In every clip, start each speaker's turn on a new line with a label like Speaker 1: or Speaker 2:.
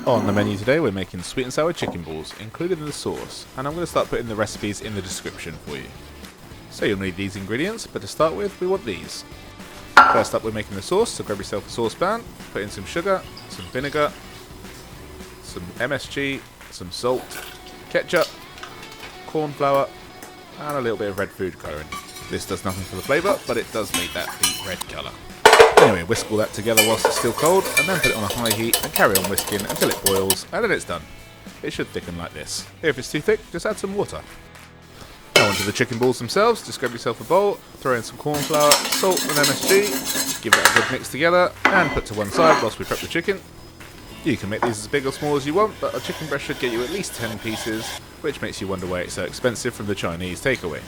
Speaker 1: On the menu today we're making sweet and sour chicken balls, included in the sauce, and I'm going to start putting the recipes in the description for you. So you'll need these ingredients, but to start with we want these. First up we're making the sauce, so grab yourself a saucepan, put in some sugar, some vinegar, some MSG, some salt, ketchup, corn flour, and a little bit of red food colouring. This does nothing for the flavour, but it does make that deep red colour. Anyway, whisk all that together whilst it's still cold, and then put it on a high heat and carry on whisking until it boils, and then it's done. It should thicken like this. If it's too thick, just add some water. Now onto the chicken balls themselves, just grab yourself a bowl, throw in some corn flour, salt and MSG, give that a good mix together, and put to one side whilst we prep the chicken. You can make these as big or small as you want, but a chicken breast should get you at least 10 pieces, which makes you wonder why it's so expensive from the Chinese takeaway.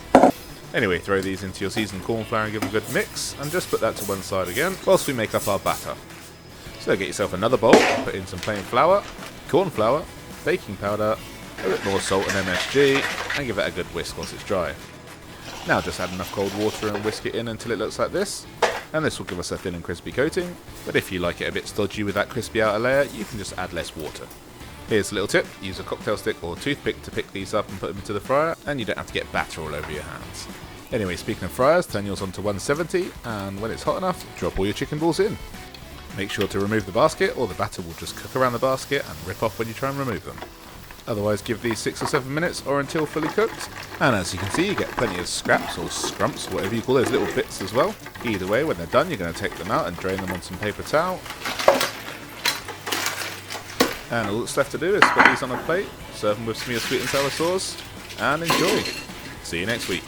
Speaker 1: Anyway, throw these into your seasoned corn flour and give them a good mix, and just put that to one side again whilst we make up our batter. So get yourself another bowl, put in some plain flour, corn flour, baking powder, a bit more salt and MSG, and give that a good whisk once it's dry. Now just add enough cold water and whisk it in until it looks like this, and this will give us a thin and crispy coating, but if you like it a bit stodgy with that crispy outer layer, you can just add less water. Here's a little tip, use a cocktail stick or toothpick to pick these up and put them into the fryer, and you don't have to get batter all over your hands. Anyway, speaking of fryers, turn yours on to 170, and when it's hot enough, drop all your chicken balls in. Make sure to remove the basket, or the batter will just cook around the basket and rip off when you try and remove them. Otherwise, give these 6 or 7 minutes or until fully cooked, and as you can see, you get plenty of scraps or scrumps, whatever you call those little bits as well. Either way, when they're done, you're going to take them out and drain them on some paper towel. And all that's left to do is put these on a plate, serve them with some of your sweet and sour sauce, and enjoy. See you next week.